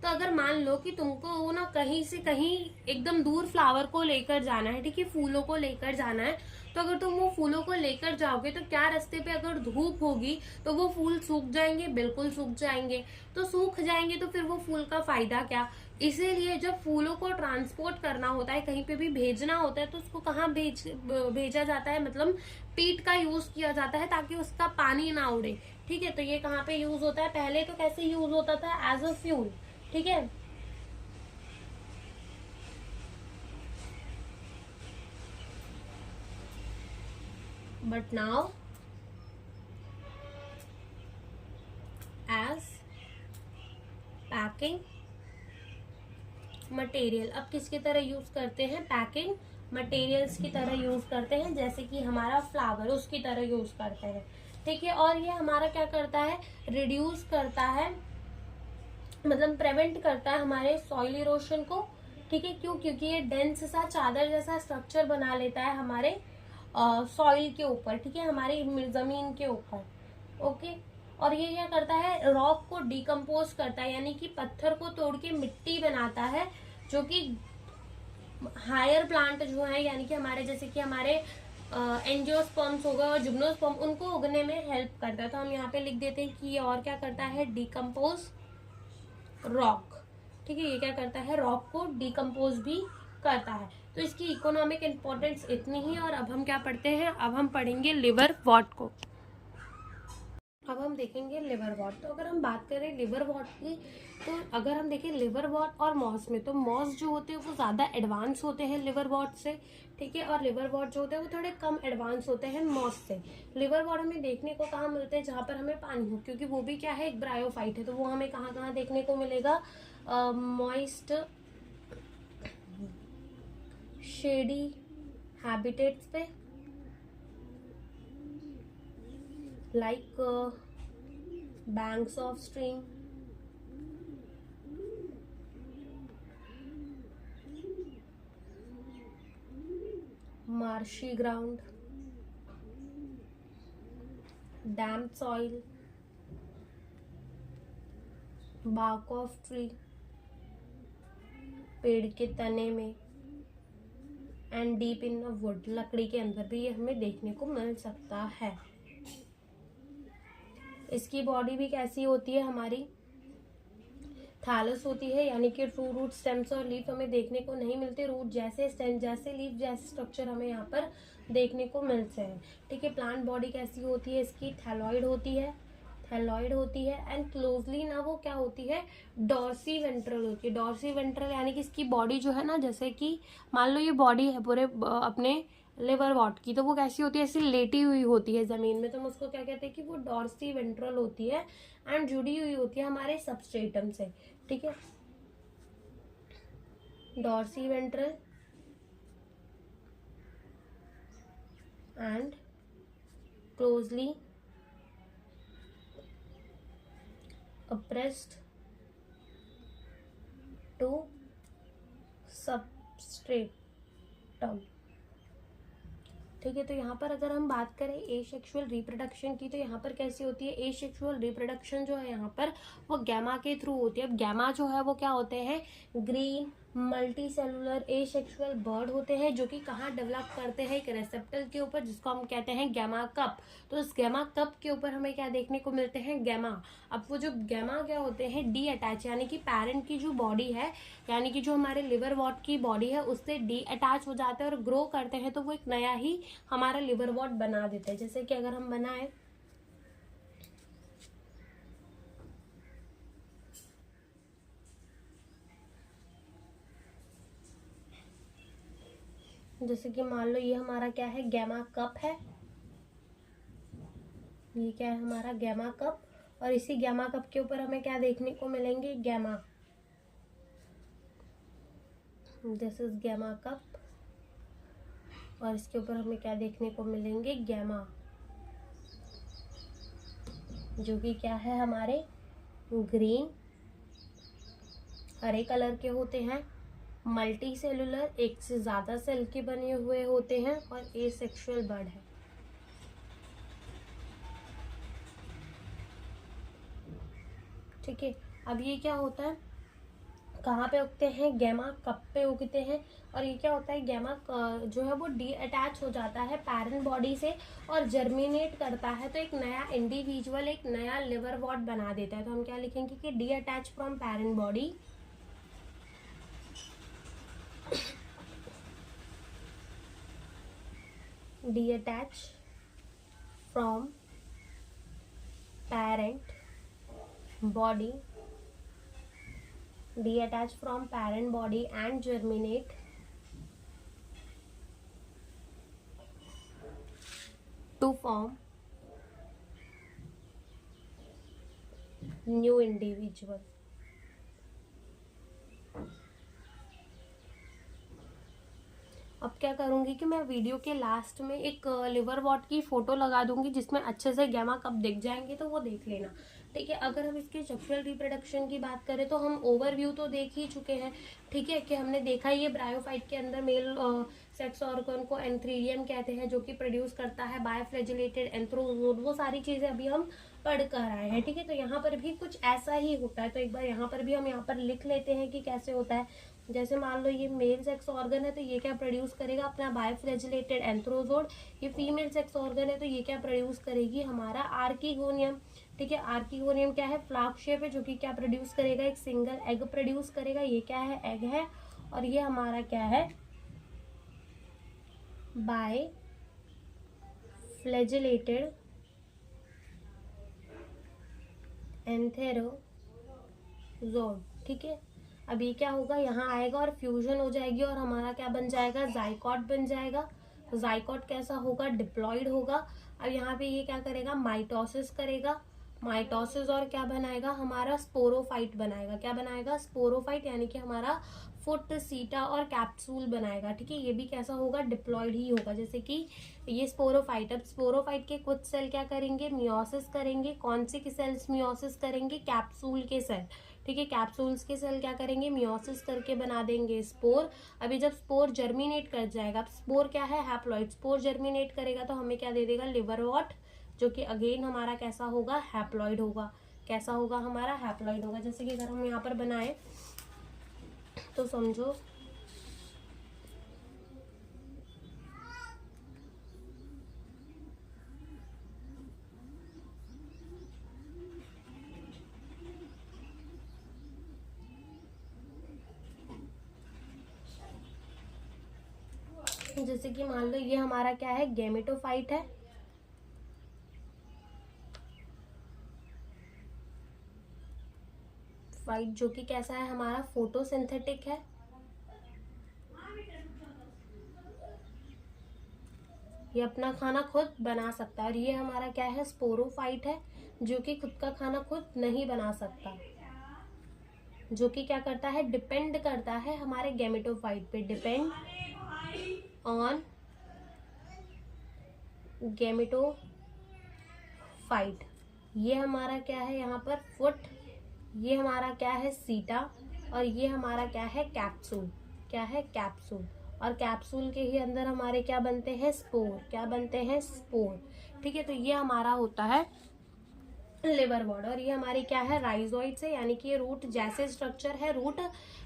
S1: तो अगर मान लो कि तुमको वो ना कहीं से कहीं एकदम दूर फ्लावर को लेकर जाना है, ठीक है, फूलों को लेकर जाना है, तो अगर तुम वो फूलों को लेकर जाओगे तो क्या रास्ते पे अगर धूप होगी तो वो फूल सूख जाएंगे, बिल्कुल सूख जाएंगे। तो सूख जाएंगे तो फिर वो फूल का फायदा क्या। इसीलिए जब फूलों को ट्रांसपोर्ट करना होता है, कहीं पे भी भेजना होता है, तो उसको कहाँ भेजा जाता है, मतलब पीट का यूज किया जाता है ताकि उसका पानी ना उड़े। ठीक है, तो ये कहाँ पे यूज होता है, पहले तो कैसे यूज होता था, एज अ फ्यूल। ठीक है, but now as packing material. अब किसकी तरह यूज करते हैं, पैकिंग मटेरियल्स की तरह यूज करते हैं, जैसे कि हमारा फ्लावर उसकी तरह यूज करते हैं। ठीक है, और ये हमारा क्या करता है, रिड्यूस करता है, मतलब प्रिवेंट करता है हमारे सॉइल इरोशन को। ठीक है, क्यों, क्योंकि ये डेंस सा चादर जैसा स्ट्रक्चर बना लेता है हमारे सॉइल के ऊपर। ठीक है, हमारी जमीन के ऊपर। ओके, और ये क्या करता है, रॉक को डिकम्पोज करता है, यानी कि पत्थर को तोड़ के मिट्टी बनाता है, जो कि हायर प्लांट जो है, यानी कि हमारे जैसे कि हमारे एंजियोस्पर्म्स हो गए और जिम्नोस्पर्म, उनको उगने में हेल्प करता है। तो हम यहाँ पे लिख देते हैं कि ये और क्या करता है, डिकम्पोज रॉक। ठीक है, ये क्या करता है, रॉक को डिकम्पोज भी करता है। तो इसकी इकोनॉमिक इम्पोर्टेंस इतनी ही। और अब हम क्या पढ़ते हैं, अब हम पढ़ेंगे लिवरवॉर्ट को। अब हम देखेंगे लिवरवॉर्ट। तो अगर हम बात करें लिवरवॉर्ट की, तो अगर हम देखें लिवरवॉर्ट और मॉस में, तो मॉस जो होते हैं वो ज़्यादा एडवांस होते हैं लिवरवॉर्ट से, ठीक है, और लिवरवॉर्ट जो होते हैं वो थोड़े कम एडवांस होते हैं मॉस से। लिवरवॉर्ट हमें देखने को कहाँ मिलते हैं, जहाँ पर हमें पानी हो, क्योंकि वो भी क्या है, एक ब्रायोफाइट है, तो वो हमें कहाँ कहाँ देखने को मिलेगा, मॉइस्ट शेडी हैबिटेट्स पे, like banks of stream, marshy ground, damp soil, bark of tree, पेड़ के तने में, and deep in the wood, लकड़ी के अंदर भी ये हमें देखने को मिल सकता है। इसकी बॉडी भी कैसी होती है हमारी, थैलस होती है, यानी कि ट्रू रूट, स्टेम्स और लीफ हमें देखने को नहीं मिलते। रूट जैसे, स्टेम जैसे, लीफ जैसे स्ट्रक्चर हमें यहाँ पर देखने को मिलते हैं, ठीक है। प्लांट बॉडी कैसी होती है इसकी, थैलॉइड होती है, थैलॉइड होती है, एंड क्लोजली ना वो क्या होती है, डॉर्सी वेंट्रल होती है। डॉर्सी वेंट्रल यानी कि इसकी बॉडी जो है ना, जैसे कि मान लो ये बॉडी है पूरे अपने लिवरवॉर्ट की, तो वो कैसी होती है, ऐसी लेटी हुई होती है जमीन में, तो हम उसको क्या कहते हैं कि वो डॉर्सी वेंट्रल होती है, एंड जुड़ी हुई होती है हमारे सबस्ट्रेटम से, ठीक है। Dorsiventral and closely appressed to substratum, ठीक है। तो यहाँ पर अगर हम बात करें एसेक्सुअल रिप्रोडक्शन की, तो यहाँ पर कैसी होती है, एसेक्सुअल रिप्रोडक्शन जो है यहाँ पर वो गैमा के थ्रू होती है। अब गैमा जो है वो क्या होते हैं, green multi cellular asexual bird होते हैं, जो कि कहाँ डेवलप करते हैं, एक रेसेप्टर के ऊपर, जिसको हम कहते हैं गैमा कप। तो इस गैमा कप के ऊपर हमें क्या देखने को मिलते हैं, गैमा। अब वो जो गैमा क्या होते हैं, डी अटैच, यानी कि पेरेंट की जो बॉडी है, यानी कि जो हमारे लिवरवॉर्ट की बॉडी है, उससे डी अटैच हो जाते हैं और ग्रो करते हैं, तो वो एक नया ही हमारा लिवरवॉर्ट बना देते हैं। जैसे कि अगर हम बनाए, जैसे कि मान लो ये हमारा क्या है, गैमा कप है, ये क्या है हमारा गैमा कप, और इसी गैमा कप के ऊपर हमें क्या देखने को मिलेंगे, gemma, this is gemma cup, और इसके ऊपर हमें क्या देखने को मिलेंगे, गैमा, जो कि क्या है हमारे ग्रीन हरे कलर के होते हैं, मल्टी सेलुलर, एक से ज्यादा सेल के बने हुए होते हैं, और एसेक्सुअल बर्ड है, ठीक है। अब ये क्या होता है, कहाँ पे उगते हैं, गैमा कप पे उगते हैं, और ये क्या होता है, गैमा जो है वो डी अटैच हो जाता है पैरेंट बॉडी से और जर्मिनेट करता है, तो एक नया इंडिविजुअल, एक नया लिवरवॉर्ट बना देता है। तो हम क्या लिखेंगे कि D attach from parent body, detach from parent body, detach from parent body and germinate to form new individual। अब क्या करूंगी कि मैं वीडियो के लास्ट में एक लिवरवॉर्ट की फोटो लगा दूंगी, जिसमें अच्छे से गैमा कप दिख जाएंगे, तो वो देख लेना, ठीक है। अगर हम इसके सेक्सुअल रिप्रोडक्शन की बात करें, तो हम ओवरव्यू तो देख ही चुके हैं, ठीक है, कि हमने देखा ये ब्रायोफाइट के अंदर मेल सेक्स ऑर्गन को एंथ्रीडियम कहते हैं, जो कि प्रोड्यूस करता है बायोफ्लैजिलेटेड एंथ्रोजोड, वो सारी चीजें अभी हम पढ़ कर आए हैं, ठीक है। तो यहाँ पर भी कुछ ऐसा ही होता है, तो एक बार यहाँ पर भी हम यहाँ पर लिख लेते हैं कि कैसे होता है। जैसे मान लो ये मेल सेक्स ऑर्गन है, तो ये क्या प्रोड्यूस करेगा, अपना बायोफ्लैजिलेटेड एंथ्रोजोड। ये फीमेल सेक्स ऑर्गन है, तो ये क्या प्रोड्यूस करेगी, हमारा आर्किगोनियम, ठीक है। आर्किगोनियम क्या है, फ्लास्क शेप है, जो कि क्या प्रोड्यूस करेगा, एक सिंगल एग प्रोड्यूस करेगा, ये क्या है, एग है, और ये हमारा क्या है, बाय फ्लैजिलेटेड एंथेरोजोड। ठीक है, अब ये क्या होगा, यहाँ आएगा और फ्यूजन हो जाएगी और हमारा क्या बन जाएगा, जाइकोट बन जाएगा। जाइकोट कैसा होगा, डिप्लॉइड होगा। अब यहाँ पे ये क्या करेगा, माइटोसिस करेगा। माइटोसिस और क्या बनाएगा, हमारा स्पोरोफाइट बनाएगा। क्या बनाएगा, स्पोरोफाइट, यानी कि हमारा फुट, सीटा और कैप्सूल बनाएगा। ठीक है, ये भी कैसा होगा, डिप्लॉइड ही होगा, जैसे कि ये स्पोरोफाइट। अब स्पोरोफाइट के कुछ सेल क्या करेंगे, मियोसिस करेंगे। कौन से के सेल्स मियोसिस करेंगे, कैप्सूल के सेल। ठीक है, कैप्सूल्स के सेल क्या करेंगे, मियोसिस करके बना देंगे स्पोर। अभी जब स्पोर जर्मिनेट कर जाएगा, अब स्पोर क्या है, हैप्लॉइड। स्पोर जर्मिनेट करेगा तो हमें क्या दे देगा, लिवरवॉट, जो कि अगेन हमारा कैसा होगा, हैप्लॉइड होगा। कैसा होगा, हमारा हैप्लॉइड होगा। जैसे कि अगर हम यहाँ पर बनाए तो समझो जैसे कि मान लो ये हमारा क्या है, गैमेटोफाइट है। फाइट जो कि कैसा है, हमारा फोटोसिंथेटिक है। ये अपना खाना खुद बना सकता है। और ये हमारा क्या है, स्पोरोफाइट है, जो कि खुद का खाना खुद नहीं बना सकता, जो कि क्या करता है, डिपेंड करता है हमारे गैमेटोफाइट पे। Depend on gametophyte. ये हमारा क्या है, यहाँ पर फुट, ये हमारा क्या है, सीटा, और ये हमारा क्या है, कैप्सूल। क्या है, कैप्सूल। और कैप्सूल के ही अंदर हमारे क्या बनते हैं, स्पोर। क्या बनते हैं, स्पोर। ठीक है, तो ये हमारा होता है लिवरवॉट। और ये हमारी क्या है, राइजोइड्स है, यानी कि ये रूट जैसे स्ट्रक्चर है, रूट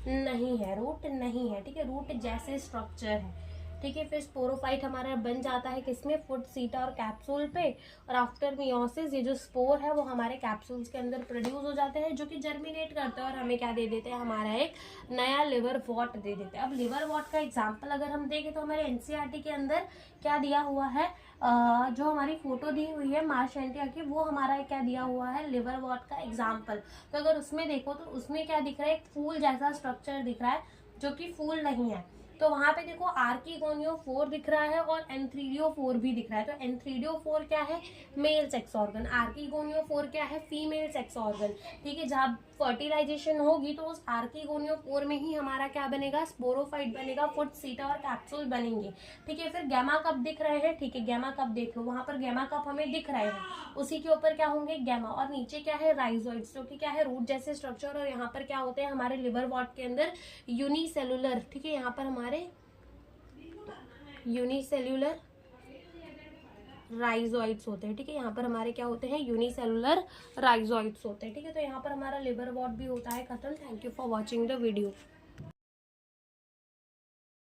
S1: नहीं है, रूट नहीं है। ठीक है, रूट जैसे स्ट्रक्चर है। ठीक है, फिर स्पोरोफाइट हमारा बन जाता है किसमें, फुट, सीटा और कैप्सूल पे। और आफ्टर मियोसिस ये जो स्पोर है वो हमारे कैप्सूल्स के अंदर प्रोड्यूस हो जाते हैं, जो कि जर्मिनेट करते हैं और हमें क्या दे देते हैं, हमारा एक नया लिवर वॉट दे देते हैं। अब लिवर वॉट का एग्जाम्पल अगर हम देखें तो हमारे एनसीईआरटी के अंदर क्या दिया हुआ है, जो हमारी फोटो दी हुई है मार्शेंटिया की, वो हमारा क्या दिया हुआ है, लिवर वॉट का एग्जाम्पल। तो अगर उसमें देखो तो उसमें क्या दिख रहा है, एक फूल जैसा स्ट्रक्चर दिख रहा है, जो कि फूल नहीं है। तो वहां पे देखो आर्किगोनियोफोर दिख रहा है और एंथ्रीडियोफोर भी दिख रहा है। तो एंथ्रीडियोफोर क्या है, मेल सेक्स ऑर्गन। आर्किगोनियोफोर क्या है, फीमेल सेक्स ऑर्गन। ठीक है, जब फर्टिलाइजेशन होगी तो उस आर्किगोनियोफोर में ही हमारा क्या बनेगा, स्पोरोफाइट बनेगा, फुट, सीटा और कैप्सूल बनेंगे। ठीक है, फिर गैमा कप दिख रहे हैं। ठीक है, गैमा कप देख लो, वहां पर गैमा कप हमें दिख रहे हैं, उसी के ऊपर क्या होंगे, गैमा। और नीचे क्या है, राइजोइड्स, जो कि क्या है, रूट जैसे स्ट्रक्चर। और यहाँ पर क्या होते हैं, हमारे लिवर वॉट के अंदर यूनिसेलुलर। ठीक है, यहाँ पर हमारे यूनिसेल्युलर राइजोइड्स होते हैं। ठीक है, यहाँ पर हमारे क्या होते हैं, यूनिसेलुलर राइजोइड्स होते हैं। ठीक है, तो यहाँ पर हमारा लिवर वॉट भी होता है खत्म। Thank you for watching the video.